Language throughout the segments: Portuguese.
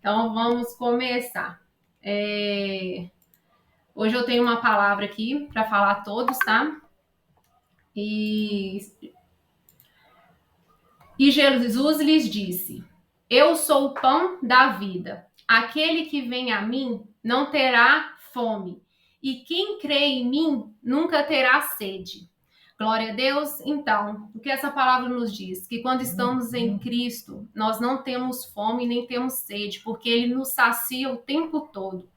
Então vamos começar. Hoje eu tenho uma palavra aqui para falar a todos, tá? E, e Jesus lhes disse: Eu sou o pão da vida. Aquele que vem a mim não terá fome, e quem crê em mim nunca terá sede. Glória a Deus. Então, o que essa palavra nos diz? Que quando estamos em Cristo, nós não temos fome nem temos sede, porque Ele nos sacia o tempo todo.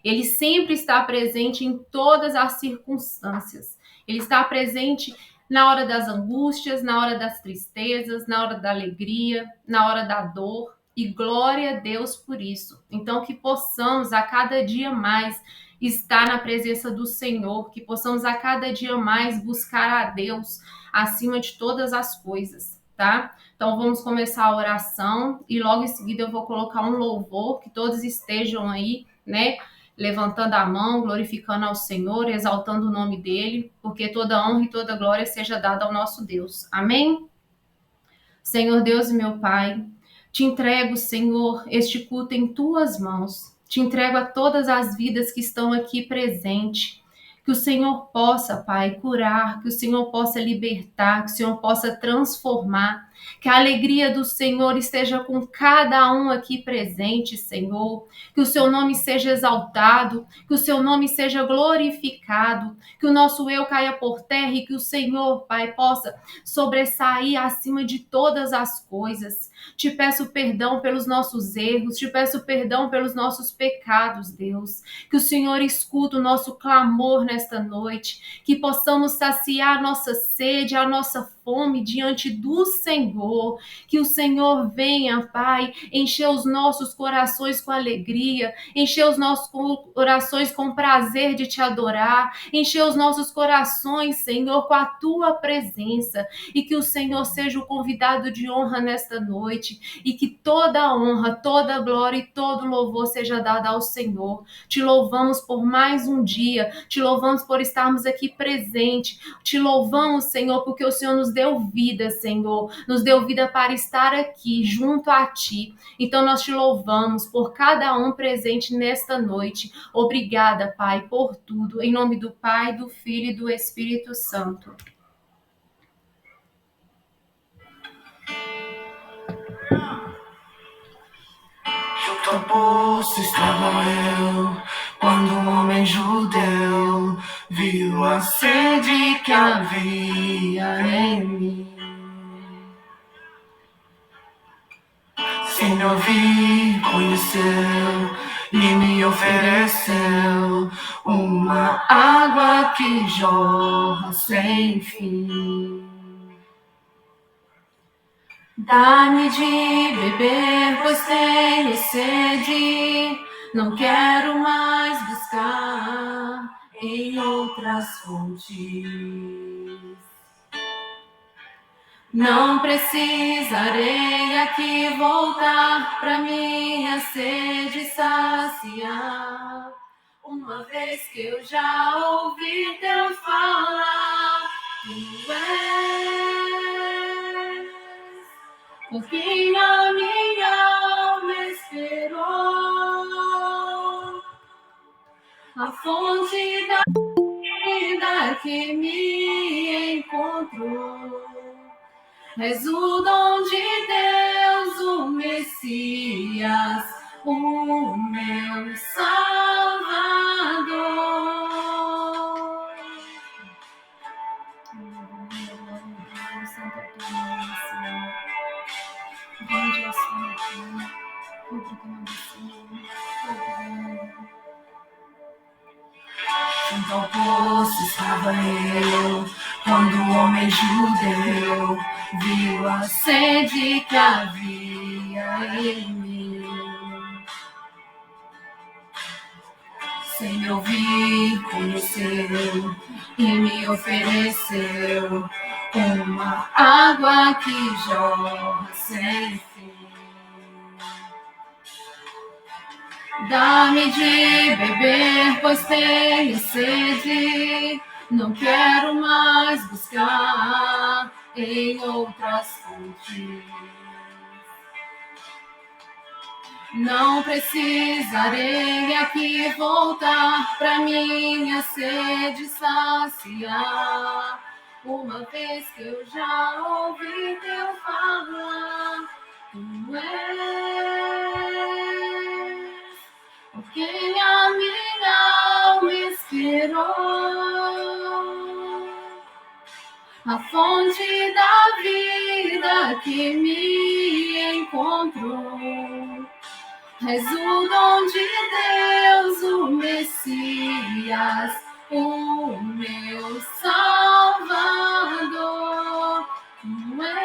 Ele sempre está presente em todas as circunstâncias. Ele está presente na hora das angústias, na hora das tristezas, na hora da alegria, na hora da dor. E glória a Deus por isso. Então, que possamos a cada dia mais estar na presença do Senhor, que possamos a cada dia mais buscar a Deus acima de todas as coisas, tá? Então, vamos começar a oração e logo em seguida eu vou colocar um louvor, que todos estejam aí, né? Levantando a mão, glorificando ao Senhor, exaltando o nome dele, porque toda honra e toda glória seja dada ao nosso Deus. Amém? Senhor Deus e meu Pai, te entrego, Senhor, este culto em tuas mãos. Te entrego a todas as vidas que estão aqui presentes. Que o Senhor possa, Pai, curar, que o Senhor possa libertar, que o Senhor possa transformar, que a alegria do Senhor esteja com cada um aqui presente, Senhor, que o seu nome seja exaltado, que o seu nome seja glorificado, que o nosso eu caia por terra e que o Senhor, Pai, possa sobressair acima de todas as coisas. Te peço perdão pelos nossos erros, te peço perdão pelos nossos pecados, Deus. Que o Senhor escuta o nosso clamor nesta noite, que possamos saciar a nossa sede, a nossa fome diante do Senhor. Que o Senhor venha, Pai, encher os nossos corações com alegria, encher os nossos corações com prazer de te adorar, encher os nossos corações, Senhor, com a tua presença, e que o Senhor seja o convidado de honra nesta noite, e que toda a honra, toda a glória e todo o louvor seja dado ao Senhor. Te louvamos por mais um dia, te louvamos por estarmos aqui presentes, te louvamos, Senhor, porque o Senhor nos deu vida, Senhor, nos deu vida para estar aqui junto a Ti. Então nós te louvamos por cada um presente nesta noite. Obrigada, Pai, por tudo. Em nome do Pai, do Filho e do Espírito Santo. Junto ao poço estava eu, quando um homem judeu viu a sede que havia em mim. Sem me ouvir, conheceu e me ofereceu uma água que jorra sem fim. Dá-me de beber, pois tenho sede. Não quero mais buscar em outras fontes. Não precisarei aqui voltar pra minha sede saciar. Uma vez que eu já ouvi Deus falar, Tu és por quem a minha alma esperou, a fonte da vida que me encontrou. És o dom de Deus, o Messias, o meu Salvador. Santo é teu nome, Senhor. Grande é a sua glória. Obrigado, Senhor. Obrigado. Junto ao poço estava eu, quando o homem judeu viu a sede que havia em mim. Sem me ouvir, conheceu e me ofereceu uma água que jorra sem fim. Dá-me de beber, pois tenho sede. Não quero mais buscar em outras fontes. Não precisarei aqui voltar pra minha sede saciar. Uma vez que eu já ouvi teu falar, tu és por quem a minha alma esperou. A fonte da vida que me encontrou. És o dom de Deus, o Messias, o meu Salvador. Tu és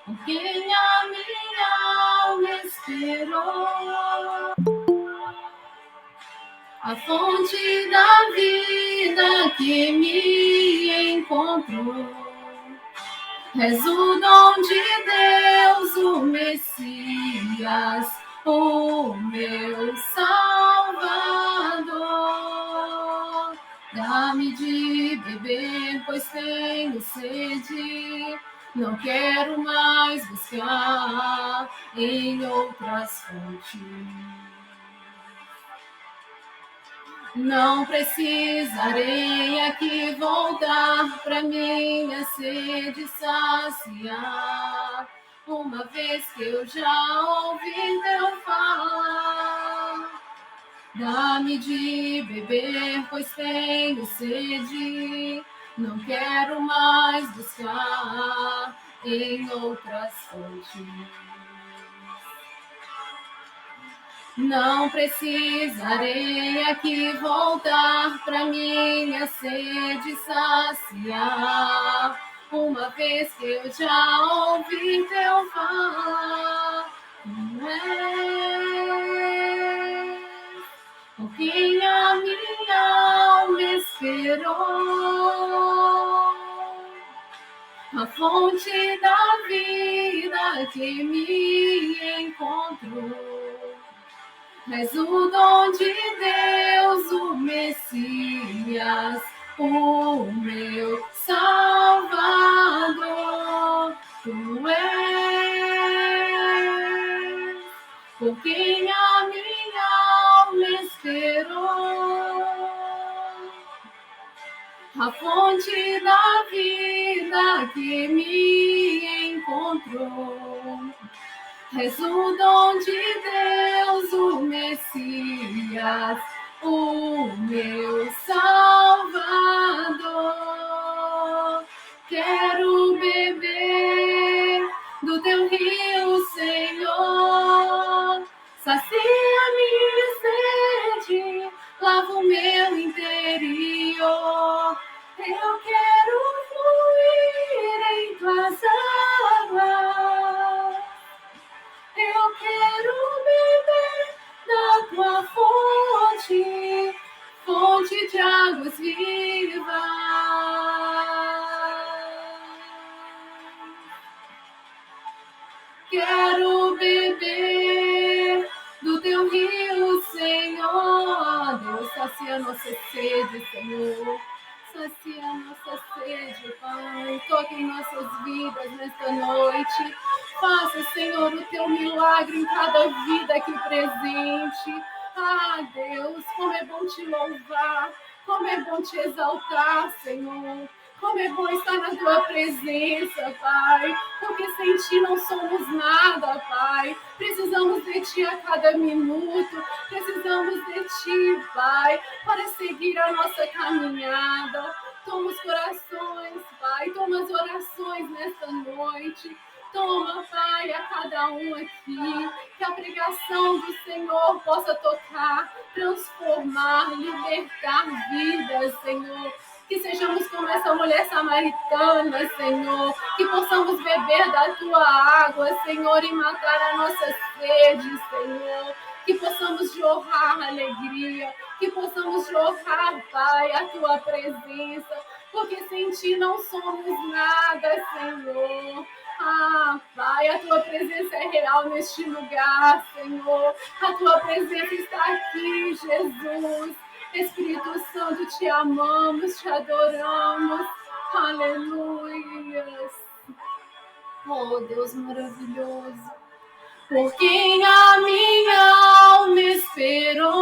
por quem a minha alma esperou. A fonte da vida que me encontrou. És o dom de Deus, o Messias, o meu Salvador. Dá-me de beber, pois tenho sede. Não quero mais buscar em outras fontes. Não precisarei aqui voltar pra minha sede saciar. Uma vez que eu já ouvi teu falar. Dá-me de beber, pois tenho sede. Não quero mais buscar em outras fontes. Não precisarei aqui voltar pra minha sede saciar. Uma vez que eu já ouvi teu falar, tu és por quem a minha alma esperou. A fonte da vida que me encontrou. És o dom de Deus, o Messias, o meu Salvador. Tu és por quem a minha alma esperou. A fonte da vida que me encontrou. És o dom de Deus, o Messias, o meu Salvador. Quero beber do teu rio, Senhor. Sacia minha sede, lava o meu interior. Eu quero fluir em tuas águas. Eu quero beber da tua fonte, fonte de águas vivas. Quero beber do teu rio, Senhor. Deus, sacia nossa sede, Senhor. Sacia nossa sede, Pai. Toque em nossas vidas nesta noite. Faça, Senhor, o teu milagre em cada vida aqui presente. Ah, Deus, como é bom te louvar. Como é bom te exaltar, Senhor. Como é bom estar na tua presença, Pai. Porque sem ti não somos nada, Pai. Precisamos de ti a cada minuto. Precisamos de ti, Pai, para seguir a nossa caminhada. Toma os corações, Pai. Toma as orações nesta noite. Toma, Pai, a cada um aqui. Que a pregação do Senhor possa tocar, transformar, libertar vidas, Senhor. Que sejamos como essa mulher samaritana, Senhor. Que possamos beber da tua água, Senhor, e matar a nossa sede, Senhor. Que possamos jorrar alegria. Que possamos jorrar, Pai, a tua presença. Porque sem ti não somos nada, Senhor. Ah, Pai, a tua presença é real neste lugar, Senhor. A tua presença está aqui, Jesus. Espírito Santo, te amamos, te adoramos. Aleluia. Oh, Deus maravilhoso. por quem a minha alma esperou.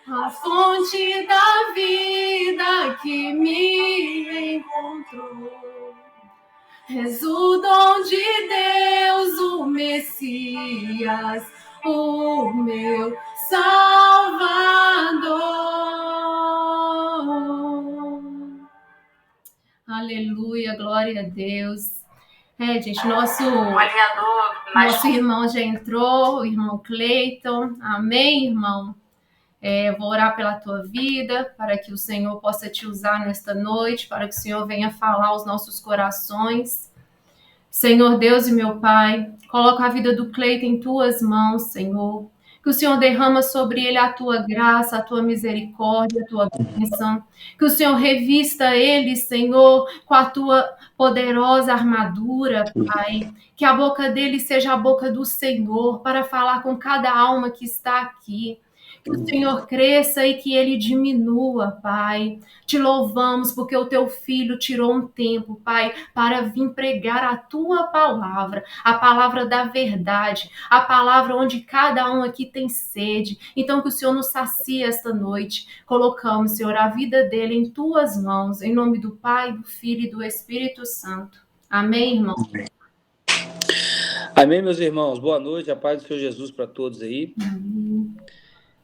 A fonte da vida que me encontrou. És o dom de Deus, o Messias, o meu Salvador. Aleluia, glória a Deus. Gente, nosso irmão já entrou, o irmão Cleiton. Amém, irmão? Vou orar pela tua vida, para que o Senhor possa te usar nesta noite, para que o Senhor venha falar aos nossos corações. Senhor Deus e meu Pai, coloca a vida do Cleiton em tuas mãos, Senhor. Que o Senhor derrama sobre ele a tua graça, a tua misericórdia, a tua bênção. Que o Senhor revista ele, Senhor, com a tua poderosa armadura, Pai. Que a boca dele seja a boca do Senhor, para falar com cada alma que está aqui. Que o Senhor cresça e que ele diminua, Pai. Te louvamos porque o teu filho tirou um tempo, Pai, para vir pregar a tua palavra, a palavra da verdade, a palavra onde cada um aqui tem sede. Então que o Senhor nos sacie esta noite. Colocamos, Senhor, a vida dele em tuas mãos, em nome do Pai, do Filho e do Espírito Santo. Amém, irmão? Amém, meus irmãos. Boa noite, a paz do Senhor Jesus para todos aí. Amém.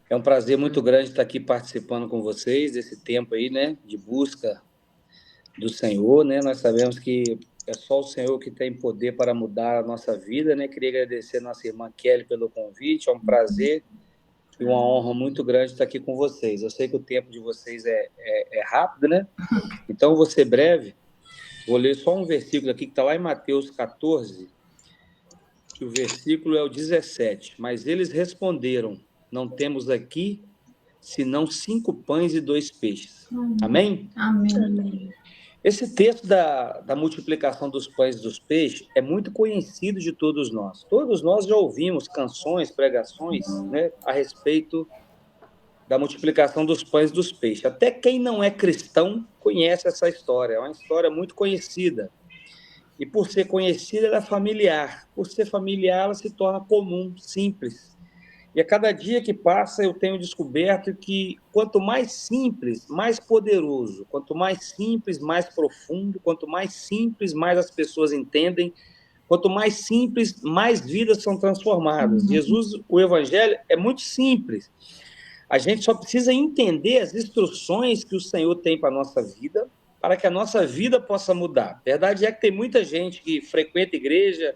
É um prazer muito grande estar aqui participando com vocês desse tempo aí, né, de busca do Senhor, né? Nós sabemos que é só o Senhor que tem poder para mudar a nossa vida, né? Queria agradecer a nossa irmã Kelly pelo convite, é um prazer e uma honra muito grande estar aqui com vocês. Eu sei que o tempo de vocês é rápido, né? Então, vou ser breve. Vou ler só um versículo aqui que está lá em Mateus 14, que o versículo é o 17. Mas eles responderam: não temos aqui senão 5 pães e 2 peixes. Amém? Amém. Esse texto da multiplicação dos pães e dos peixes é muito conhecido de todos nós. Todos nós já ouvimos canções, pregações, né, a respeito da multiplicação dos pães e dos peixes. Até quem não é cristão conhece essa história. É uma história muito conhecida. E por ser conhecida, ela é familiar. Por ser familiar, ela se torna comum, simples. E a cada dia que passa, eu tenho descoberto que quanto mais simples, mais poderoso. Quanto mais simples, mais profundo. Quanto mais simples, mais as pessoas entendem. Quanto mais simples, mais vidas são transformadas. Jesus, o Evangelho é muito simples. A gente só precisa entender as instruções que o Senhor tem para a nossa vida, para que a nossa vida possa mudar. A verdade é que tem muita gente que frequenta igreja,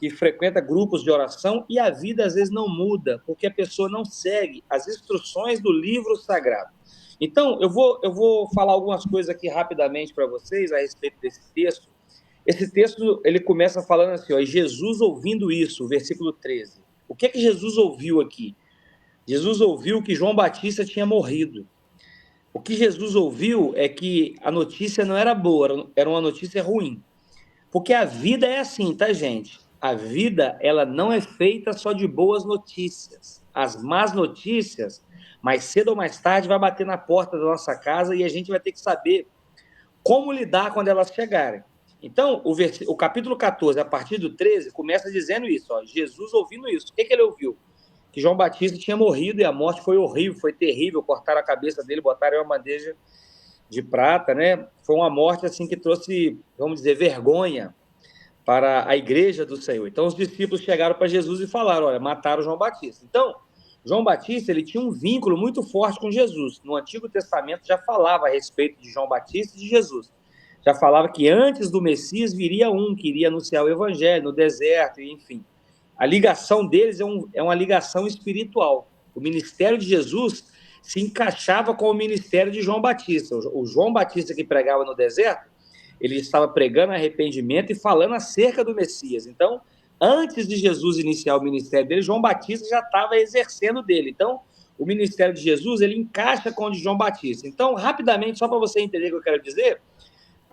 que frequenta grupos de oração, e a vida às vezes não muda, porque a pessoa não segue as instruções do livro sagrado. Então, eu vou falar algumas coisas aqui rapidamente para vocês a respeito desse texto. Esse texto, ele começa falando assim, ó, Jesus ouvindo isso, versículo 13. O que Jesus ouviu aqui? Jesus ouviu que João Batista tinha morrido. O que Jesus ouviu é que a notícia não era boa, era uma notícia ruim. Porque a vida é assim, tá, gente? A vida, ela não é feita só de boas notícias. As más notícias, mais cedo ou mais tarde, vai bater na porta da nossa casa e a gente vai ter que saber como lidar quando elas chegarem. Então, o capítulo 14, a partir do 13, começa dizendo isso, ó, Jesus ouvindo isso. O que ele ouviu? Que João Batista tinha morrido e a morte foi horrível, foi terrível, cortaram a cabeça dele, botaram em uma bandeja de prata, né? Foi uma morte assim que trouxe, vamos dizer, vergonha para a igreja do Senhor. Então, os discípulos chegaram para Jesus e falaram, olha, mataram João Batista. Então, João Batista, ele tinha um vínculo muito forte com Jesus. No Antigo Testamento já falava a respeito de João Batista e de Jesus. Já falava que antes do Messias viria um que iria anunciar o evangelho no deserto, enfim. A ligação deles é uma ligação espiritual. O ministério de Jesus se encaixava com o ministério de João Batista. O João Batista que pregava no deserto, ele estava pregando arrependimento e falando acerca do Messias. Então, antes de Jesus iniciar o ministério dele, João Batista já estava exercendo dele. Então, o ministério de Jesus, ele encaixa com o de João Batista. Então, rapidamente, só para você entender o que eu quero dizer,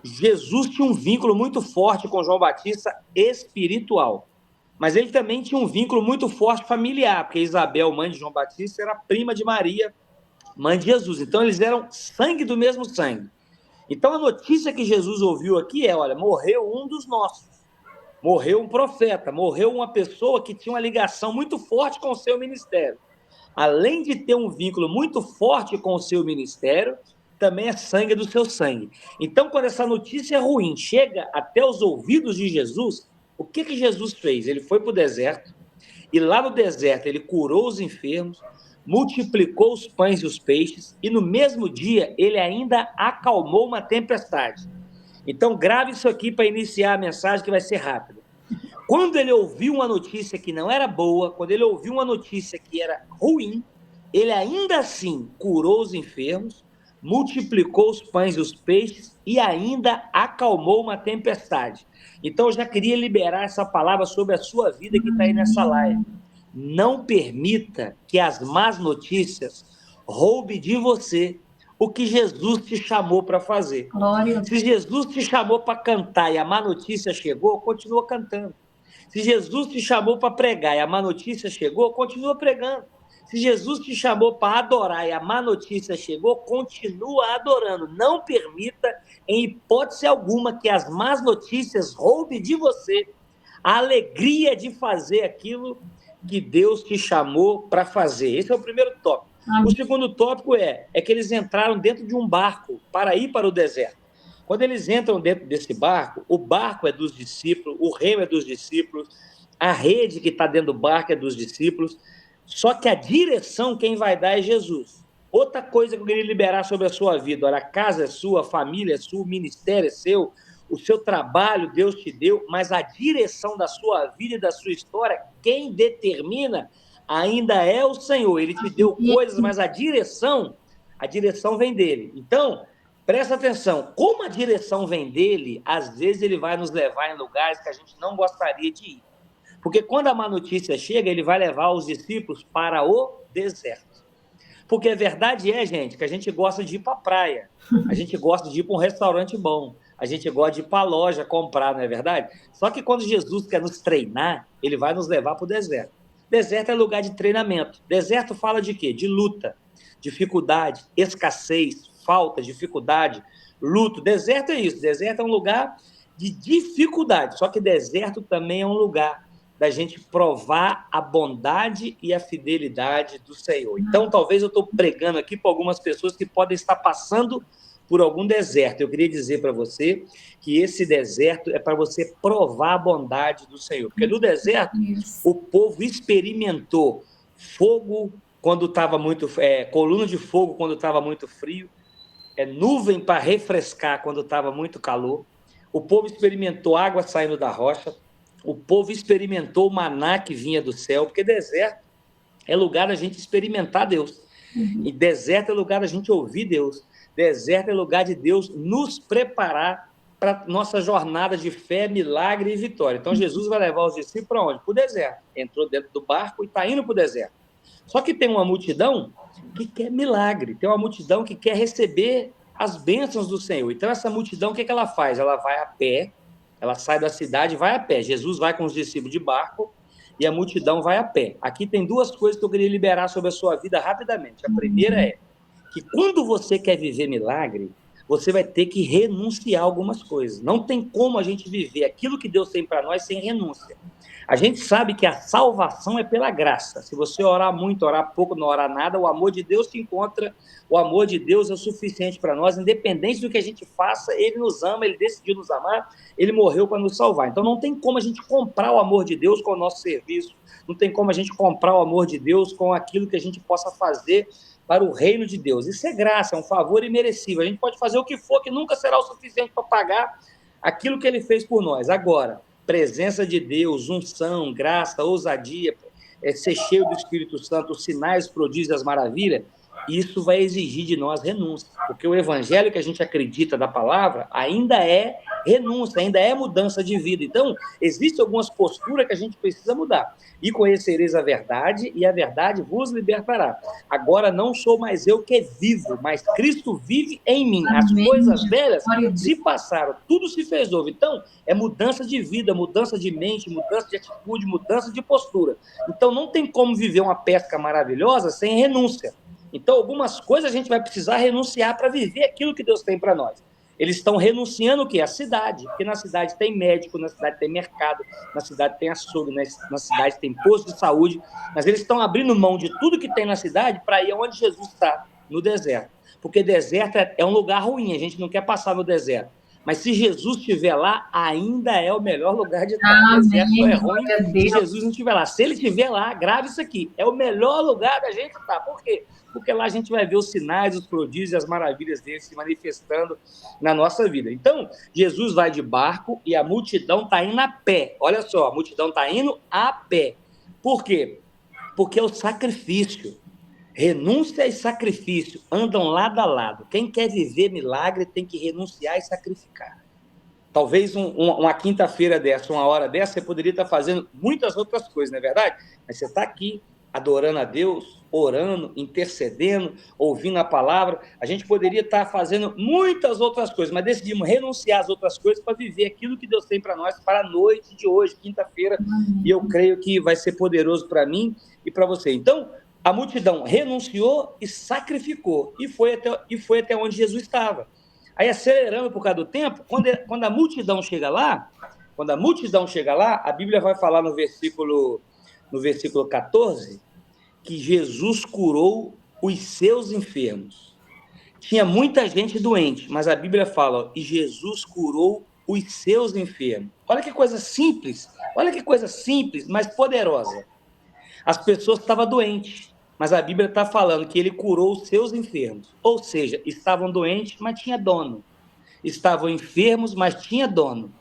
Jesus tinha um vínculo muito forte com João Batista espiritual. Mas ele também tinha um vínculo muito forte familiar, porque Isabel, mãe de João Batista, era prima de Maria, mãe de Jesus. Então, eles eram sangue do mesmo sangue. Então, a notícia que Jesus ouviu aqui é, olha, morreu um dos nossos. morreu um profeta, morreu uma pessoa que tinha uma ligação muito forte com o seu ministério. Além de ter um vínculo muito forte com o seu ministério, também é sangue do seu sangue. Então, quando essa notícia ruim chega até os ouvidos de Jesus, o que Jesus fez? Ele foi para o deserto, e lá no deserto ele curou os enfermos, multiplicou os pães e os peixes, e no mesmo dia ele ainda acalmou uma tempestade. Então, grave isso aqui para iniciar a mensagem, que vai ser rápida. Quando ele ouviu uma notícia que não era boa, quando ele ouviu uma notícia que era ruim, ele ainda assim curou os enfermos, multiplicou os pães e os peixes e ainda acalmou uma tempestade. Então, eu já queria liberar essa palavra sobre a sua vida que está aí nessa live. Não permita que as más notícias roubem de você o que Jesus te chamou para fazer. Glória. Se Jesus te chamou para cantar e a má notícia chegou, continua cantando. Se Jesus te chamou para pregar e a má notícia chegou, continua pregando. Se Jesus te chamou para adorar e a má notícia chegou, continua adorando. Não permita, em hipótese alguma, que as más notícias roubem de você a alegria de fazer aquilo que Deus te chamou para fazer. Esse é o primeiro tópico. O segundo tópico é que eles entraram dentro de um barco para ir para o deserto. Quando eles entram dentro desse barco, o barco é dos discípulos, o remo é dos discípulos, a rede que está dentro do barco é dos discípulos, só que a direção quem vai dar é Jesus. Outra coisa que eu queria liberar sobre a sua vida: olha, a casa é sua, a família é sua, o ministério é seu, o seu trabalho Deus te deu, mas a direção da sua vida e da sua história, quem determina ainda é o Senhor. Ele te deu coisas, mas a direção vem dele. Então, presta atenção, como a direção vem dele, às vezes ele vai nos levar em lugares que a gente não gostaria de ir. Porque quando a má notícia chega, ele vai levar os discípulos para o deserto. Porque a verdade é, gente, que a gente gosta de ir para a praia, a gente gosta de ir para um restaurante bom, a gente gosta de ir para a loja comprar, não é verdade? Só que quando Jesus quer nos treinar, ele vai nos levar para o deserto. Deserto é lugar de treinamento. Deserto fala de quê? De luta, dificuldade, escassez, falta, dificuldade, luto. Deserto é isso. Deserto é um lugar de dificuldade. Só que deserto também é um lugar da gente provar a bondade e a fidelidade do Senhor. Então, talvez eu estou pregando aqui para algumas pessoas que podem estar passando por algum deserto. Eu queria dizer para você que esse deserto é para você provar a bondade do Senhor. Porque no deserto, o povo experimentou fogo quando estava muito... coluna de fogo quando estava muito frio, nuvem para refrescar quando estava muito calor. O povo experimentou água saindo da rocha. O povo experimentou o maná que vinha do céu, porque deserto é lugar da gente experimentar Deus. E deserto é lugar da gente ouvir Deus. Deserto é lugar de Deus nos preparar para nossa jornada de fé, milagre e vitória. Então, Jesus vai levar os discípulos para onde? Para o deserto. Entrou dentro do barco e está indo para o deserto. Só que tem uma multidão que quer milagre, tem uma multidão que quer receber as bênçãos do Senhor. Então, essa multidão, o que ela faz? Ela vai a pé, ela sai da cidade e vai a pé. Jesus vai com os discípulos de barco e a multidão vai a pé. Aqui tem duas coisas que eu queria liberar sobre a sua vida rapidamente. A primeira é que quando você quer viver milagre, você vai ter que renunciar a algumas coisas. Não tem como a gente viver aquilo que Deus tem para nós sem renúncia. A gente sabe que a salvação é pela graça. Se você orar muito, orar pouco, não orar nada, o amor de Deus te encontra. O amor de Deus é o suficiente para nós, independente do que a gente faça, Ele nos ama, Ele decidiu nos amar, Ele morreu para nos salvar. Então não tem como a gente comprar o amor de Deus com o nosso serviço, não tem como a gente comprar o amor de Deus com aquilo que a gente possa fazer para o reino de Deus. Isso é graça, é um favor imerecido. A gente pode fazer o que for, que nunca será o suficiente para pagar aquilo que Ele fez por nós. Agora, presença de Deus, unção, graça, ousadia, ser cheio do Espírito Santo, os sinais, prodígios, as maravilhas, isso vai exigir de nós renúncia, porque o evangelho que a gente acredita da palavra ainda é renúncia, ainda é mudança de vida. Então, existem algumas posturas que a gente precisa mudar. E conhecereis a verdade, e a verdade vos libertará. Agora não sou mais eu que vivo, mas Cristo vive em mim. As coisas velhas se passaram, tudo se fez novo. Então, é mudança de vida, mudança de mente, mudança de atitude, mudança de postura. Então, não tem como viver uma pesca maravilhosa sem renúncia. Então, algumas coisas a gente vai precisar renunciar para viver aquilo que Deus tem para nós. Eles estão renunciando o quê? A cidade, porque na cidade tem médico, na cidade tem mercado, na cidade tem açougue, na cidade tem posto de saúde, mas eles estão abrindo mão de tudo que tem na cidade para ir onde Jesus está, no deserto. Porque deserto é um lugar ruim, a gente não quer passar no deserto. Mas se Jesus estiver lá, ainda é o melhor lugar de estar. O deserto só é ruim se Jesus não estiver lá. Se ele estiver lá, grave isso aqui. É o melhor lugar da gente estar. Por quê? Porque lá a gente vai ver os sinais, os prodígios e as maravilhas dele se manifestando na nossa vida. Então, Jesus vai de barco e a multidão está indo a pé. Olha só, a multidão está indo a pé. Por quê? Porque é o sacrifício. Renúncia e sacrifício andam lado a lado. Quem quer viver milagre tem que renunciar e sacrificar. Talvez uma quinta-feira dessa, uma hora dessa, você poderia estar fazendo muitas outras coisas, não é verdade? Mas você está aqui, adorando a Deus, orando, intercedendo, ouvindo a palavra. A gente poderia estar fazendo muitas outras coisas, mas decidimos renunciar às outras coisas para viver aquilo que Deus tem para nós, para a noite de hoje, quinta-feira, e eu creio que vai ser poderoso para mim e para você. Então, a multidão renunciou e sacrificou, e foi até onde Jesus estava. Aí, acelerando por causa do tempo, quando a multidão chega lá, a Bíblia vai falar no versículo 14, que Jesus curou os seus enfermos. Tinha muita gente doente, mas a Bíblia fala, e Jesus curou os seus enfermos. Olha que coisa simples, mas poderosa. As pessoas estavam doentes, mas a Bíblia está falando que ele curou os seus enfermos. Ou seja, estavam doentes, mas tinha dono. Estavam enfermos, mas tinha dono.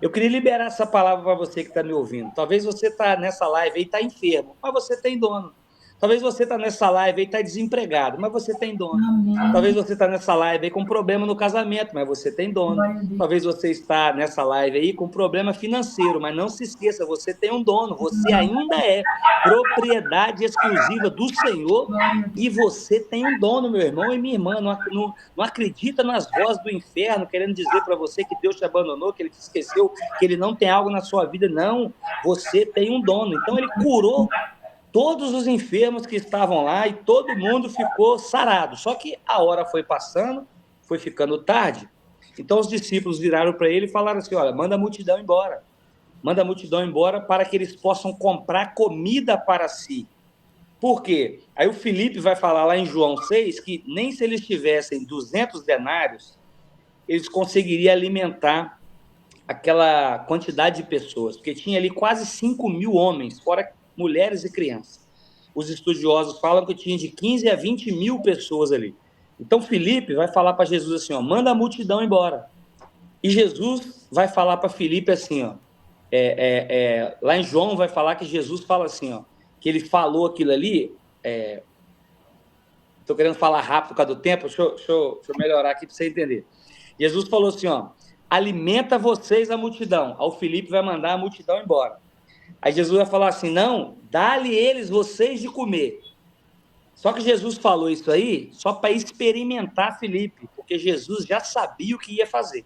Eu queria liberar essa palavra para você que está me ouvindo. Talvez você está nessa live aí e está enfermo, mas você tem dono. Talvez você está nessa live aí e está desempregado, mas você tem dono. Amém. Talvez você está nessa live aí com problema no casamento, mas você tem dono. Talvez você está nessa live aí com problema financeiro, mas não se esqueça, você tem um dono. Você ainda é propriedade exclusiva do Senhor e você tem um dono, meu irmão e minha irmã. Não acredita nas vozes do inferno querendo dizer para você que Deus te abandonou, que ele te esqueceu, que ele não tem algo na sua vida. Não, você tem um dono. Então ele curou todos os enfermos que estavam lá e todo mundo ficou sarado. Só que a hora foi passando, foi ficando tarde. Então os discípulos viraram para ele e falaram assim, olha, manda a multidão embora. Manda a multidão embora para que eles possam comprar comida para si. Por quê? Aí o Filipe vai falar lá em João 6 que nem se eles tivessem 200 denários, eles conseguiriam alimentar aquela quantidade de pessoas, porque tinha ali quase 5.000 homens, fora mulheres e crianças. Os estudiosos falam que tinha de 15 a 20 mil pessoas ali. Então, Filipe vai falar para Jesus assim, ó, manda a multidão embora. E Jesus vai falar para Filipe assim, ó, lá em João vai falar que Jesus fala assim, ó, que ele falou aquilo ali, estou querendo falar rápido por causa do tempo, deixa eu melhorar aqui para você entender. Jesus falou assim, ó, alimenta vocês a multidão. Aí o Filipe vai mandar a multidão embora. Aí Jesus vai falar assim, não, dá-lhe eles, vocês de comer. Só que Jesus falou isso aí só para experimentar Filipe, porque Jesus já sabia o que ia fazer.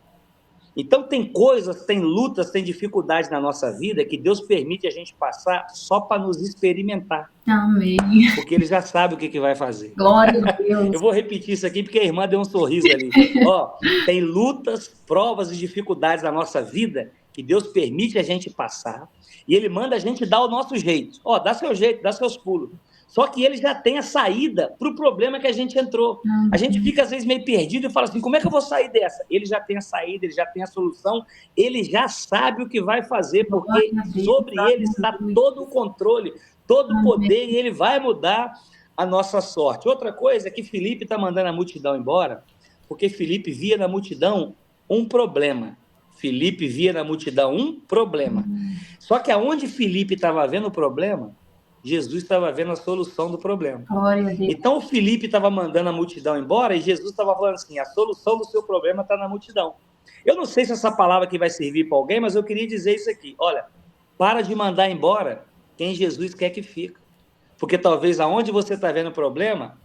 Então tem coisas, tem lutas, tem dificuldades na nossa vida que Deus permite a gente passar só para nos experimentar. Amém. Porque ele já sabe o que vai fazer. Glória a Deus. Eu vou repetir isso aqui porque a irmã deu um sorriso ali. Ó, tem lutas, provas e dificuldades na nossa vida que Deus permite a gente passar e ele manda a gente dar o nosso jeito. Ó, dá seu jeito, dá seus pulos. Só que ele já tem a saída para o problema que a gente entrou. A gente fica, às vezes, meio perdido e fala assim, como é que eu vou sair dessa? Ele já tem a saída, ele já tem a solução, ele já sabe o que vai fazer, porque sobre ele está todo o controle, todo o poder, e ele vai mudar a nossa sorte. Outra coisa é que Filipe está mandando a multidão embora, porque Filipe via na multidão um problema. Filipe via na multidão um problema. Só que aonde Filipe estava vendo o problema, Jesus estava vendo a solução do problema. Então o Filipe estava mandando a multidão embora e Jesus estava falando assim, a solução do seu problema está na multidão. Eu não sei se essa palavra aqui vai servir para alguém, mas eu queria dizer isso aqui. Olha, para de mandar embora quem Jesus quer que fique. Porque talvez aonde você está vendo o problema,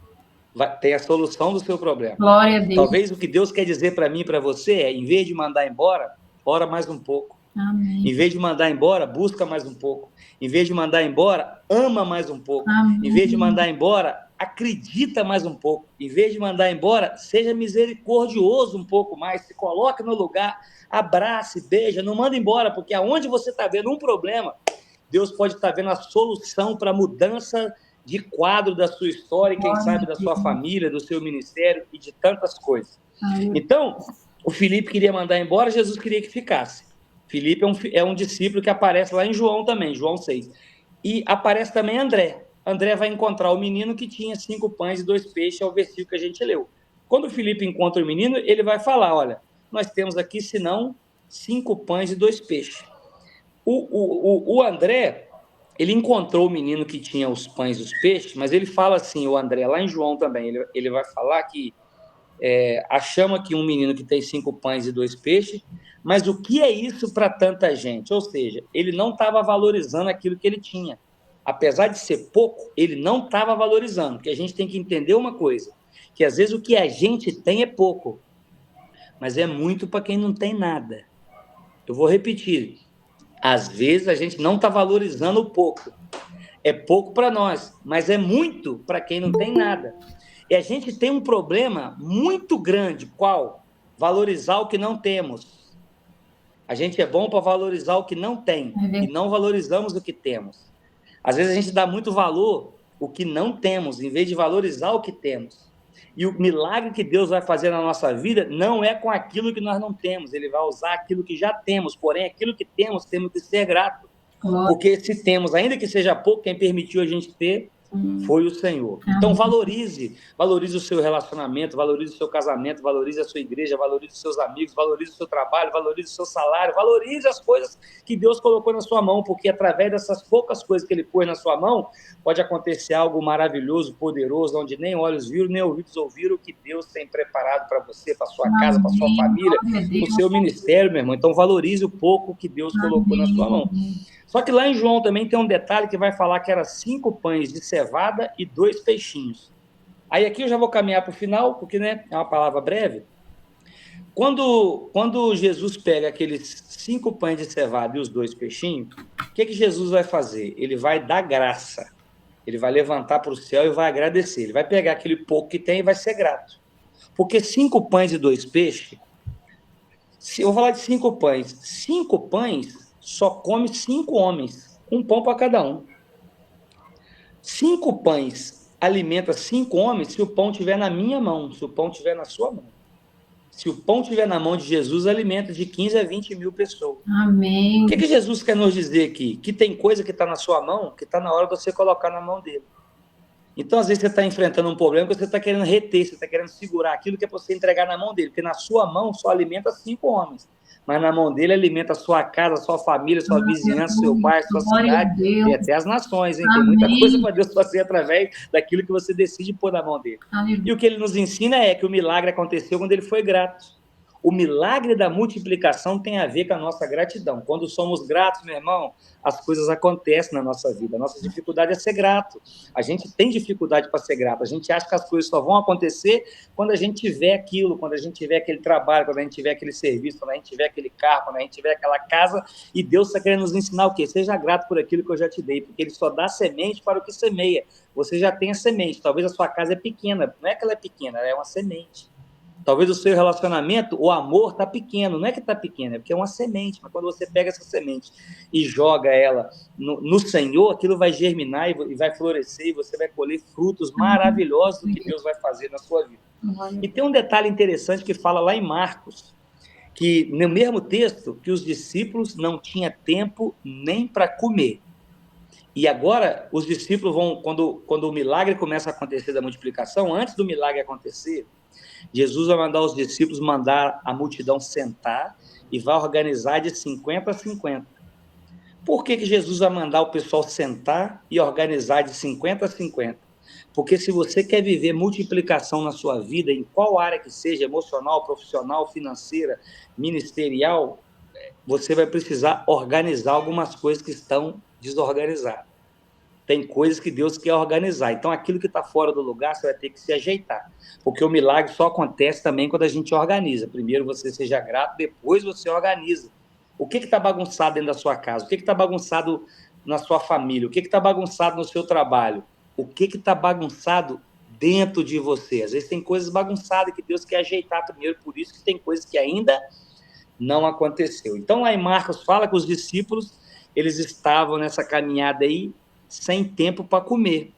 tem a solução do seu problema. Glória a Deus. Talvez o que Deus quer dizer para mim e para você é, em vez de mandar embora, ora mais um pouco. Amém. Em vez de mandar embora, busca mais um pouco. Em vez de mandar embora, ama mais um pouco. Amém. Em vez de mandar embora, acredita mais um pouco. Em vez de mandar embora, seja misericordioso um pouco mais, se coloque no lugar, abrace, beija, não manda embora, porque aonde você está vendo um problema, Deus pode estar vendo a solução para a mudança de quadro da sua história, e quem sabe da sua família, do seu ministério e de tantas coisas. Então, o Filipe queria mandar embora, Jesus queria que ficasse. Filipe é um discípulo que aparece lá em João também, João 6. E aparece também André. André vai encontrar o menino que tinha 5 pães e 2 peixes, é o versículo que a gente leu. Quando o Filipe encontra o menino, ele vai falar, olha, nós temos aqui, senão, 5 pães e 2 peixes. O André, ele encontrou o menino que tinha os pães e os peixes, mas ele fala assim, o André, lá em João também, ele vai falar que achamos aqui um menino que tem 5 pães e 2 peixes, mas o que é isso para tanta gente? Ou seja, ele não estava valorizando aquilo que ele tinha. Apesar de ser pouco, ele não estava valorizando, porque a gente tem que entender uma coisa, que às vezes o que a gente tem é pouco, mas é muito para quem não tem nada. Eu vou repetir, às vezes a gente não está valorizando o pouco, é pouco para nós, mas é muito para quem não tem nada. E a gente tem um problema muito grande, qual? Valorizar o que não temos. A gente é bom para valorizar o que não tem, e não valorizamos o que temos. Às vezes a gente dá muito valor ao que não temos, em vez de valorizar o que temos. E o milagre que Deus vai fazer na nossa vida não é com aquilo que nós não temos, Ele vai usar aquilo que já temos, porém aquilo que temos que ser grato. Porque se temos, ainda que seja pouco, quem permitiu a gente ter foi o Senhor. Então valorize o seu relacionamento, valorize o seu casamento, valorize a sua igreja, valorize os seus amigos, valorize o seu trabalho, valorize o seu salário, valorize as coisas que Deus colocou na sua mão, porque através dessas poucas coisas que Ele pôs na sua mão, pode acontecer algo maravilhoso, poderoso, onde nem olhos viram, nem ouvidos ouviram o que Deus tem preparado para você, para sua casa, para sua família, para o seu ministério, meu irmão. Então valorize o pouco que Deus colocou na sua mão. Só que lá em João também tem um detalhe que vai falar que era 5 pães de cevada e 2 peixinhos. Aí aqui eu já vou caminhar para o final, porque né, é uma palavra breve. Quando Jesus pega aqueles 5 pães de cevada e os 2 peixinhos, o que Jesus vai fazer? Ele vai dar graça. Ele vai levantar para o céu e vai agradecer. Ele vai pegar aquele pouco que tem e vai ser grato. Porque 5 pães e 2 peixes, eu vou falar de 5 pães. 5 pães só come 5 homens, 1 pão para cada um. 5 pães alimenta 5 homens se o pão estiver na minha mão, se o pão estiver na sua mão. Se o pão estiver na mão de Jesus, alimenta de 15 a 20 mil pessoas. Amém. O que Jesus quer nos dizer aqui? Que tem coisa que está na sua mão, que está na hora de você colocar na mão dele. Então, às vezes, você está enfrentando um problema que você está querendo reter, você está querendo segurar aquilo que é para você entregar na mão dele, porque na sua mão só alimenta 5 homens, mas na mão dele alimenta a sua casa, a sua família, a sua vizinhança, seu pai, a sua cidade e até as nações, hein? Tem muita coisa para Deus fazer através daquilo que você decide pôr na mão dele. E o que ele nos ensina é que o milagre aconteceu quando ele foi grato. O milagre da multiplicação tem a ver com a nossa gratidão. Quando somos gratos, meu irmão, as coisas acontecem na nossa vida. A nossa dificuldade é ser grato. A gente tem dificuldade para ser grato. A gente acha que as coisas só vão acontecer quando a gente tiver aquilo, quando a gente tiver aquele trabalho, quando a gente tiver aquele serviço, quando a gente tiver aquele carro, quando a gente tiver aquela casa. E Deus está querendo nos ensinar o quê? Seja grato por aquilo que eu já te dei, porque Ele só dá semente para o que semeia. Você já tem a semente. Talvez a sua casa é pequena. Não é que ela é pequena, ela é uma semente. Talvez o seu relacionamento, o amor está pequeno, não é que está pequeno, é porque é uma semente, mas quando você pega essa semente e joga ela no Senhor, aquilo vai germinar e vai florescer e você vai colher frutos maravilhosos do que Deus vai fazer na sua vida. E tem um detalhe interessante que fala lá em Marcos, que no mesmo texto, que os discípulos não tinham tempo nem para comer. E agora os discípulos vão, quando o milagre começa a acontecer da multiplicação, antes do milagre acontecer, Jesus vai mandar os discípulos mandar a multidão sentar e vai organizar de 50 a 50. Por que Jesus vai mandar o pessoal sentar e organizar de 50 a 50? Porque se você quer viver multiplicação na sua vida, em qual área que seja, emocional, profissional, financeira, ministerial, você vai precisar organizar algumas coisas que estão desorganizadas. Tem coisas que Deus quer organizar. Então, aquilo que está fora do lugar, você vai ter que se ajeitar. Porque o milagre só acontece também quando a gente organiza. Primeiro você seja grato, depois você organiza. O que está bagunçado dentro da sua casa? O que está bagunçado na sua família? O que está bagunçado no seu trabalho? O que está bagunçado dentro de você. Às vezes tem coisas bagunçadas que Deus quer ajeitar primeiro, por isso que tem coisas que ainda não aconteceu. Então, lá em Marcos fala que os discípulos, eles estavam nessa caminhada aí, sem tempo para comer.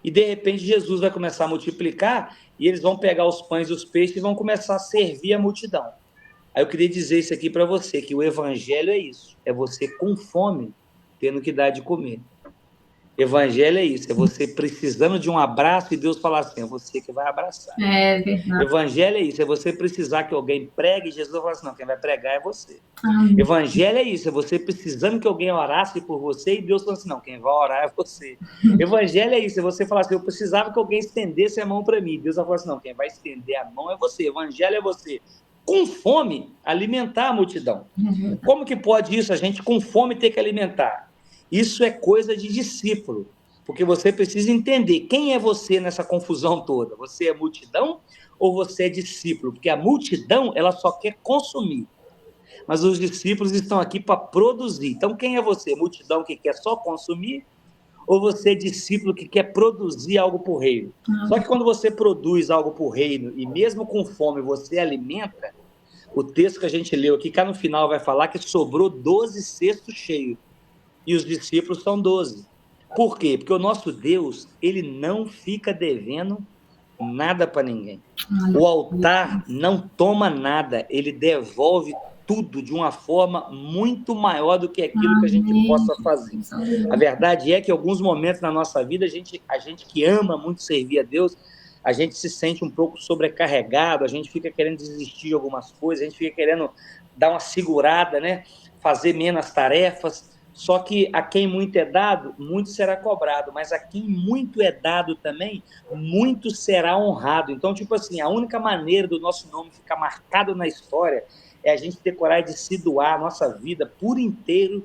E, de repente, Jesus vai começar a multiplicar e eles vão pegar os pães e os peixes e vão começar a servir a multidão. Aí eu queria dizer isso aqui para você, que o evangelho é isso, é você com fome, tendo que dar de comer. Evangelho é isso, é você precisando de um abraço e Deus falar assim, é você que vai abraçar. É verdade. Evangelho é isso, é você precisar que alguém pregue e Jesus vai falar assim, não, quem vai pregar é você. Amém. Evangelho é isso, é você precisando que alguém orasse por você e Deus falando assim, não, quem vai orar é você. Evangelho é isso, é você falar assim, eu precisava que alguém estendesse a mão para mim. Deus vai falar assim, não, quem vai estender a mão é você. Evangelho é você, com fome, alimentar a multidão. Como que pode isso, a gente com fome ter que alimentar? Isso é coisa de discípulo, porque você precisa entender quem é você nessa confusão toda. Você é multidão ou você é discípulo? Porque a multidão, ela só quer consumir, mas os discípulos estão aqui para produzir. Então, quem é você? Multidão que quer só consumir ou você é discípulo que quer produzir algo para o reino? Só que quando você produz algo para o reino e mesmo com fome você alimenta, o texto que a gente leu aqui, cá no final vai falar que sobrou 12 cestos cheios. E os discípulos são 12. Por quê? Porque o nosso Deus, ele não fica devendo nada para ninguém. O altar não toma nada, ele devolve tudo de uma forma muito maior do que aquilo que a gente possa fazer. A verdade é que em alguns momentos na nossa vida, a gente que ama muito servir a Deus, a gente se sente um pouco sobrecarregado, a gente fica querendo desistir de algumas coisas, a gente fica querendo dar uma segurada, né? Fazer menos tarefas. Só que a quem muito é dado, muito será cobrado, mas a quem muito é dado também, muito será honrado. Então, tipo assim, a única maneira do nosso nome ficar marcado na história é a gente ter coragem de se doar a nossa vida por inteiro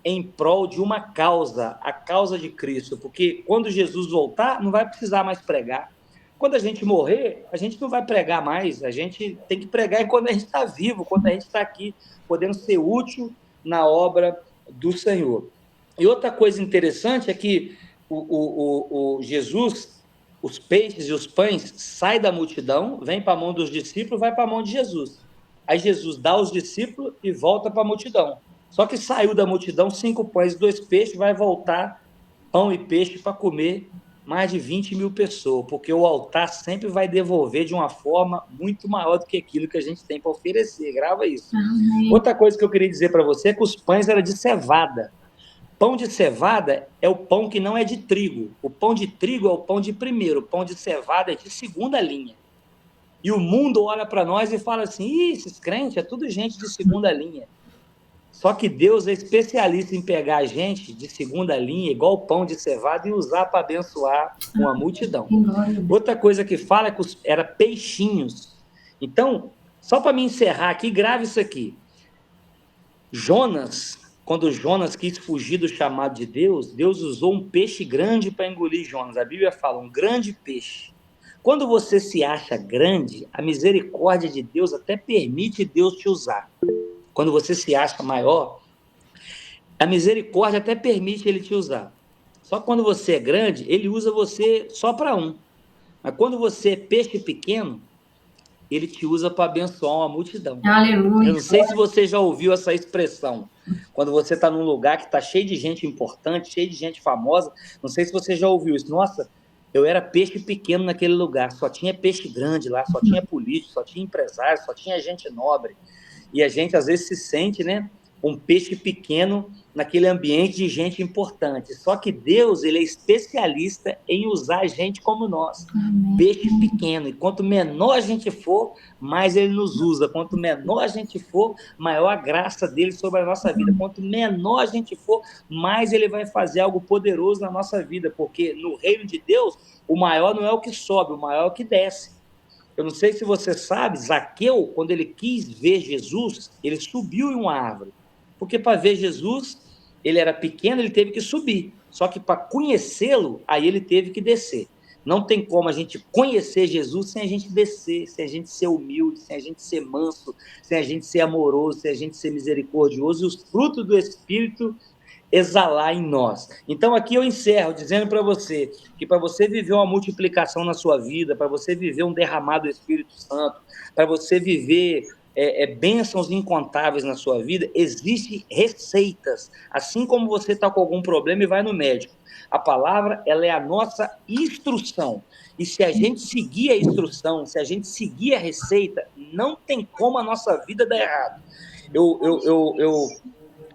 em prol de uma causa, a causa de Cristo, porque quando Jesus voltar, não vai precisar mais pregar. Quando a gente morrer, a gente não vai pregar mais, a gente tem que pregar quando a gente está vivo, quando a gente está aqui, podendo ser útil na obra do Senhor. E outra coisa interessante é que o Jesus, os peixes e os pães, sai da multidão, vem para a mão dos discípulos, vai para a mão de Jesus. Aí Jesus dá aos discípulos e volta para a multidão. Só que saiu da multidão 5 pães e 2 peixes, vai voltar pão e peixe para comer mais de 20 mil pessoas, porque o altar sempre vai devolver de uma forma muito maior do que aquilo que a gente tem para oferecer. Grava isso. Amém. Outra coisa que eu queria dizer para você é que os pães eram de cevada. Pão de cevada é o pão que não é de trigo. O pão de trigo é o pão de primeiro. O pão de cevada é de segunda linha. E o mundo olha para nós e fala assim, ih, esses crentes é tudo gente de segunda linha. Só que Deus é especialista em pegar a gente de segunda linha, igual o pão de cevada, e usar para abençoar uma multidão. Outra coisa que fala é que era peixinhos. Então, só para me encerrar aqui, grave isso aqui. Jonas, quando Jonas quis fugir do chamado de Deus, Deus usou um peixe grande para engolir Jonas. A Bíblia fala, um grande peixe. Quando você se acha grande, a misericórdia de Deus até permite Deus te usar. Quando você se acha maior, a misericórdia até permite ele te usar. Só que quando você é grande, ele usa você só para um. Mas quando você é peixe pequeno, ele te usa para abençoar uma multidão. Aleluia. Eu não sei se você já ouviu essa expressão. Quando você está num lugar que está cheio de gente importante, cheio de gente famosa, não sei se você já ouviu isso. Nossa, eu era peixe pequeno naquele lugar, só tinha peixe grande lá, só tinha político, só tinha empresário, só tinha gente nobre. E a gente, às vezes, se sente, né, um peixe pequeno naquele ambiente de gente importante. Só que Deus, ele é especialista em usar gente como nós. Amém. Peixe pequeno. E quanto menor a gente for, mais ele nos usa. Quanto menor a gente for, maior a graça dele sobre a nossa vida. Quanto menor a gente for, mais ele vai fazer algo poderoso na nossa vida. Porque no reino de Deus, o maior não é o que sobe, o maior é o que desce. Eu não sei se você sabe, Zaqueu, quando ele quis ver Jesus, ele subiu em uma árvore. Porque para ver Jesus, ele era pequeno, ele teve que subir. Só que para conhecê-lo, aí ele teve que descer. Não tem como a gente conhecer Jesus sem a gente descer, sem a gente ser humilde, sem a gente ser manso, sem a gente ser amoroso, sem a gente ser misericordioso. E os frutos do Espírito, exalar em nós. Então, aqui eu encerro dizendo para você que para você viver uma multiplicação na sua vida, para você viver um derramado do Espírito Santo, para você viver bênçãos incontáveis na sua vida, existem receitas. Assim como você está com algum problema e vai no médico. A palavra, ela é a nossa instrução. E se a gente seguir a instrução, se a gente seguir a receita, não tem como a nossa vida dar errado.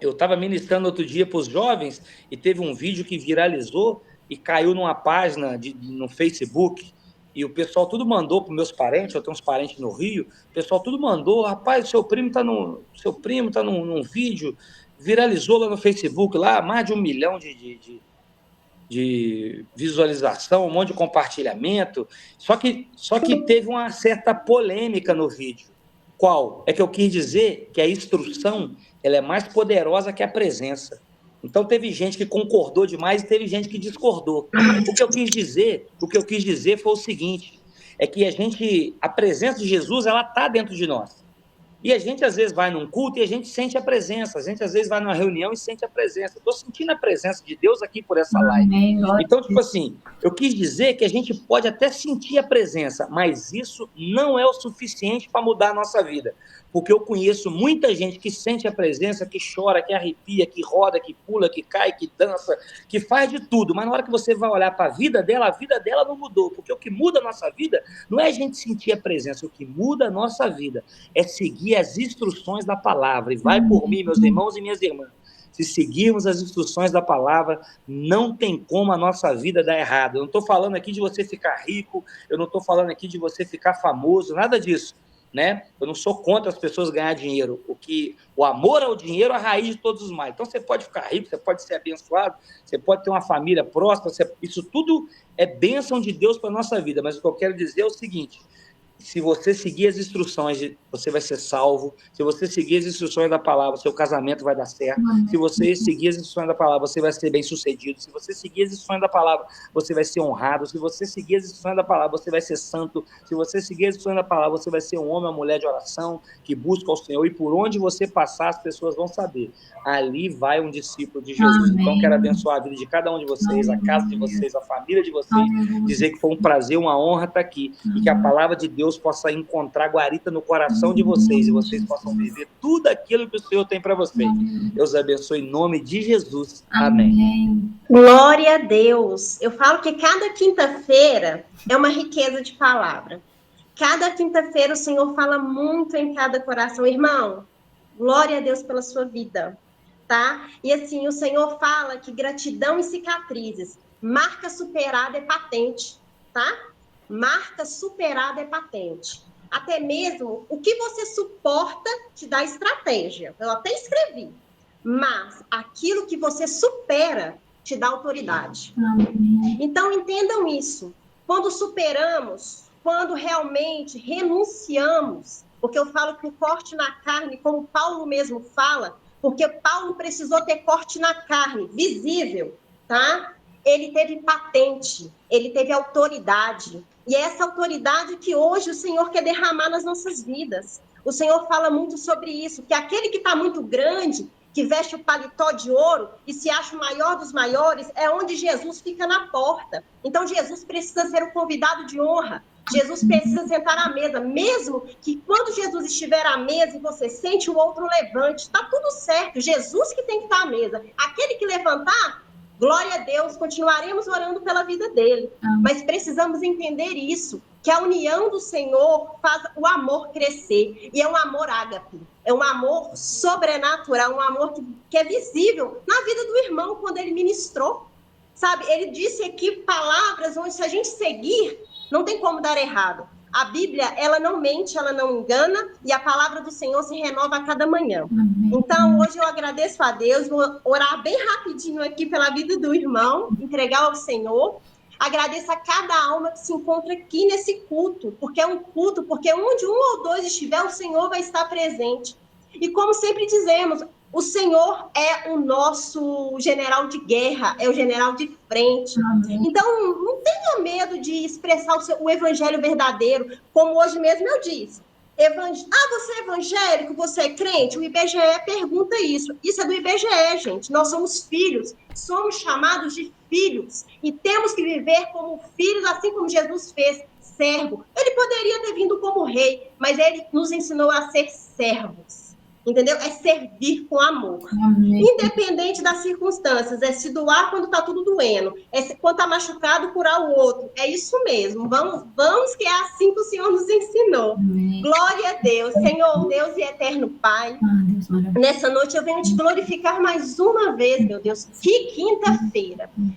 Eu estava ministrando outro dia para os jovens e teve um vídeo que viralizou e caiu numa página no Facebook, e o pessoal tudo mandou para meus parentes, eu tenho uns parentes no Rio, o pessoal tudo mandou, rapaz, seu primo está num vídeo, viralizou lá no Facebook, lá mais de 1 milhão de visualização, um monte de compartilhamento, só que teve uma certa polêmica no vídeo. Qual? É que eu quis dizer que a instrução, ela é mais poderosa que a presença. Então teve gente que concordou demais e teve gente que discordou. O que eu quis dizer foi o seguinte, é que a presença de Jesus, ela está dentro de nós. E a gente, às vezes, vai num culto e a gente sente a presença. A gente, às vezes, vai numa reunião e sente a presença. Estou sentindo a presença de Deus aqui por essa live. Então, tipo assim, eu quis dizer que a gente pode até sentir a presença, mas isso não é o suficiente para mudar a nossa vida. Porque eu conheço muita gente que sente a presença, que chora, que arrepia, que roda, que pula, que cai, que dança, que faz de tudo. Mas na hora que você vai olhar para a vida dela não mudou. Porque o que muda a nossa vida não é a gente sentir a presença. O que muda a nossa vida é seguir as instruções da palavra. E vai por mim, meus irmãos e minhas irmãs. Se seguirmos as instruções da palavra, não tem como a nossa vida dar errado. Eu não estou falando aqui de você ficar rico, eu não estou falando aqui de você ficar famoso, nada disso. Né? Eu não sou contra as pessoas ganhar dinheiro. O amor ao dinheiro é a raiz de todos os males. Então, você pode ficar rico, você pode ser abençoado, você pode ter uma família próspera, isso tudo é bênção de Deus para a nossa vida. Mas o que eu quero dizer é o seguinte, se você seguir as instruções, você vai ser salvo. Se você seguir as instruções da palavra, seu casamento vai dar certo. Se você seguir as instruções da palavra, você vai ser bem-sucedido. Se você seguir as instruções da palavra, você vai ser honrado. Se você seguir as instruções da palavra, você vai ser santo. Se você seguir as instruções da palavra, você vai ser um homem ou uma mulher de oração que busca o Senhor. E por onde você passar, as pessoas vão saber. Ali vai um discípulo de Jesus. Amém. Então, quero abençoar a vida de cada um de vocês, a casa de vocês, a família de vocês. Dizer que foi um prazer, uma honra estar aqui. E que a palavra de Deus possa encontrar guarita no coração de vocês e vocês possam viver tudo aquilo que o Senhor tem para vocês. Deus abençoe em nome de Jesus. Amém. Glória a Deus. Eu falo que cada quinta-feira é uma riqueza de palavra. Cada quinta-feira o Senhor fala muito em cada coração. Irmão, glória a Deus pela sua vida, tá? E assim, o Senhor fala que gratidão e cicatrizes, marca superada é patente, tá? Marca superada é patente. Até mesmo o que você suporta te dá estratégia. Eu até escrevi. Mas aquilo que você supera te dá autoridade. Então, entendam isso. Quando superamos, quando realmente renunciamos, porque eu falo que o corte na carne, como Paulo mesmo fala, porque Paulo precisou ter corte na carne, visível, tá? Ele teve patente, ele teve autoridade. E é essa autoridade que hoje o Senhor quer derramar nas nossas vidas. O Senhor fala muito sobre isso, que aquele que está muito grande, que veste o paletó de ouro e se acha o maior dos maiores, é onde Jesus fica na porta. Então, Jesus precisa ser o convidado de honra. Jesus precisa sentar à mesa, mesmo que quando Jesus estiver à mesa e você sente o outro levante, está tudo certo. Jesus que tem que estar à mesa. Aquele que levantar, glória a Deus, continuaremos orando pela vida dele. Mas precisamos entender isso, que a união do Senhor faz o amor crescer. E é um amor ágape, é um amor sobrenatural, um amor que é visível na vida do irmão quando ele ministrou. Sabe, ele disse aqui palavras onde se a gente seguir, não tem como dar errado. A Bíblia, ela não mente, ela não engana, e a palavra do Senhor se renova a cada manhã. Então, hoje eu agradeço a Deus, vou orar bem rapidinho aqui pela vida do irmão, entregar ao Senhor. Agradeço a cada alma que se encontra aqui nesse culto, porque é um culto, porque onde um ou dois estiver, o Senhor vai estar presente. E como sempre dizemos, o Senhor é o nosso general de guerra, é o general de frente. Então, não tenha medo de expressar o evangelho verdadeiro, como hoje mesmo eu disse. Você é evangélico? Você é crente? O IBGE pergunta isso. Isso é do IBGE, gente. Nós somos filhos, somos chamados de filhos e temos que viver como filhos, assim como Jesus fez, servo. Ele poderia ter vindo como rei, mas ele nos ensinou a ser servos. Entendeu? É servir com amor. Amém. Independente das circunstâncias, é se doar quando está tudo doendo, quando está machucado, curar o outro. É isso mesmo. Vamos que é assim que o Senhor nos ensinou. Amém. Glória a Deus, Senhor, Deus e eterno Pai. Deus maravilhoso. Nessa noite eu venho te glorificar mais uma vez, meu Deus. Que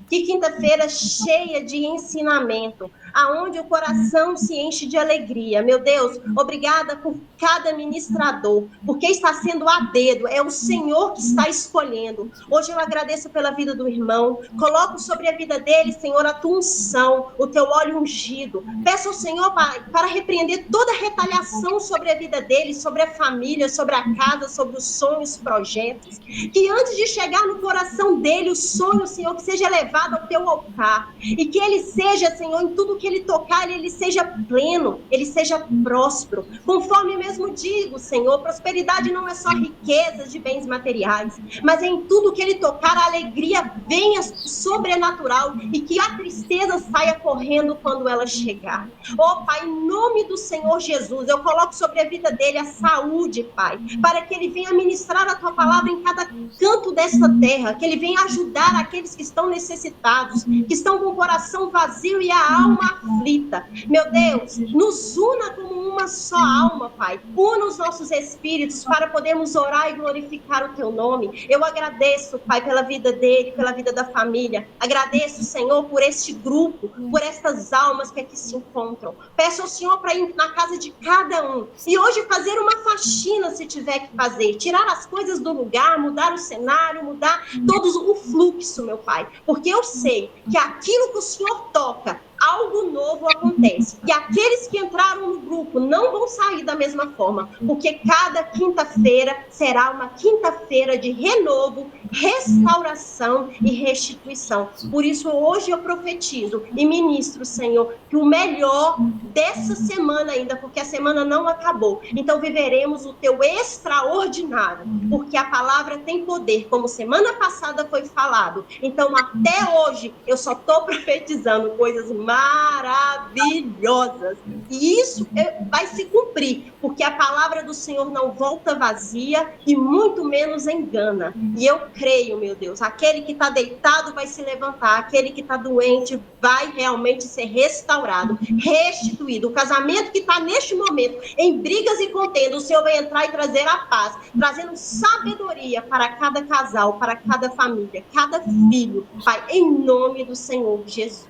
quinta-feira cheia de ensinamento, aonde o coração se enche de alegria. Meu Deus, obrigada por cada ministrador, porque está sendo a dedo, é o Senhor que está escolhendo. Hoje eu agradeço pela vida do irmão, coloco sobre a vida dele, Senhor, a tua unção, o teu óleo ungido. Peço ao Senhor para repreender toda retaliação sobre a vida dele, sobre a família, sobre a casa, sobre os sonhos, projetos. Que antes de chegar no coração dele, o sonho, Senhor, que seja levado ao teu altar. E que ele seja, Senhor, em tudo que ele tocar, ele seja pleno, ele seja próspero. Conforme mesmo digo, Senhor, prosperidade não é só riqueza de bens materiais, mas em tudo que ele tocar, a alegria venha sobrenatural e que a tristeza saia correndo quando ela chegar. Oh, Pai, em nome do Senhor Jesus, eu coloco sobre a vida dele a saúde, Pai, para que ele venha ministrar a tua palavra em cada canto desta terra, que ele venha ajudar aqueles que estão necessitados, que estão com o coração vazio e a alma aflita. Meu Deus, nos una como uma só alma, Pai. Una os nossos espíritos para podermos orar e glorificar o teu nome. Eu agradeço, Pai, pela vida dele, pela vida da família. Agradeço, Senhor, por este grupo, por estas almas que aqui se encontram. Peço ao Senhor para ir na casa de cada um e hoje fazer uma faxina se tiver que fazer, tirar as coisas do lugar, mudar o cenário, mudar todo o fluxo, meu Pai, porque eu sei que aquilo que o Senhor toca, algo novo acontece. E aqueles que entraram no grupo não vão sair da mesma forma, porque cada quinta-feira será uma quinta-feira de renovo, restauração e restituição. Por isso, hoje eu profetizo e ministro, Senhor, que o melhor dessa semana ainda, porque a semana não acabou. Então, viveremos o teu extraordinário, porque a palavra tem poder, como semana passada foi falado. Então, até hoje, eu só estou profetizando coisas maravilhosas. E isso vai se cumprir, porque a palavra do Senhor não volta vazia e muito menos engana. E eu creio, meu Deus, aquele que está deitado vai se levantar, aquele que está doente vai realmente ser restaurado, restituído. O casamento que está neste momento em brigas e contendas, o Senhor vai entrar e trazer a paz, trazendo sabedoria para cada casal, para cada família, cada filho, Pai, em nome do Senhor Jesus.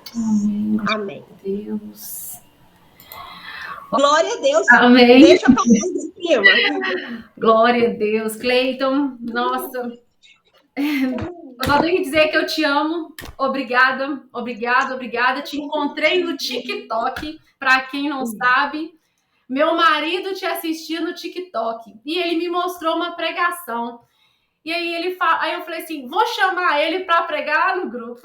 Amém. Deus. Glória a Deus. Amém. Deixa eu falar de cima. Glória a Deus. Cleiton, nossa. Eu só tenho que dizer que eu te amo. Obrigada, obrigada, obrigada. Te encontrei no TikTok. Para quem não sabe, meu marido te assistia no TikTok. E ele me mostrou uma pregação. E aí aí eu falei assim, vou chamar ele para pregar lá no grupo.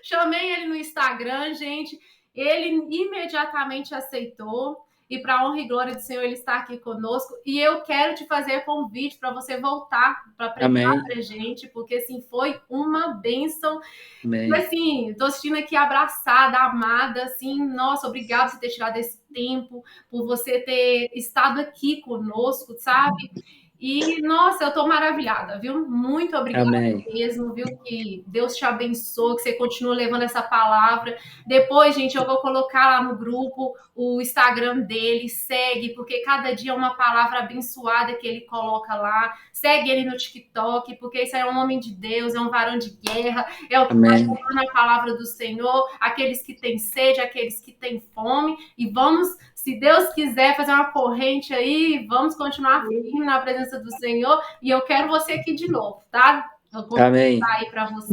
Chamei ele no Instagram, gente. Ele imediatamente aceitou. E para honra e glória do Senhor, ele está aqui conosco. E eu quero te fazer convite para você voltar para pregar para a gente, porque assim, foi uma bênção. E assim, estou assistindo aqui abraçada, amada, assim, nossa, obrigada por você ter tirado esse tempo, por você ter estado aqui conosco, sabe? E, nossa, eu tô maravilhada, viu? Muito obrigada mesmo, viu? Que Deus te abençoe, que você continue levando essa palavra. Depois, gente, eu vou colocar lá no grupo o Instagram dele, segue, porque cada dia é uma palavra abençoada que ele coloca lá. Segue ele no TikTok, porque isso é um homem de Deus, é um varão de guerra, é o que está levando a palavra do Senhor, aqueles que têm sede, aqueles que têm fome, e vamos, se Deus quiser, fazer uma corrente aí, vamos continuar firme na presença do Senhor, e eu quero você aqui de novo, tá? Eu vou contar aí para você,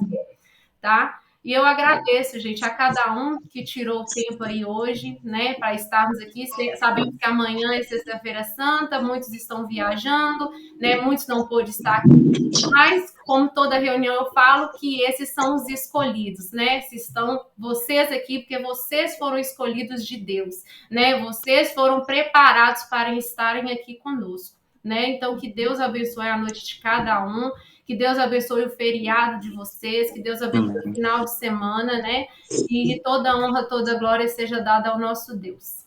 tá? E eu agradeço, gente, a cada um que tirou o tempo aí hoje, né, para estarmos aqui. Sabemos que amanhã é Sexta-feira Santa, muitos estão viajando, né, muitos não pôde estar aqui. Mas, como toda reunião eu falo, que esses são os escolhidos, né? Se estão vocês aqui, porque vocês foram escolhidos de Deus, né? Vocês foram preparados para estarem aqui conosco, né? Então, que Deus abençoe a noite de cada um, que Deus abençoe o feriado de vocês, que Deus abençoe o final de semana, né? E toda honra, toda glória seja dada ao nosso Deus.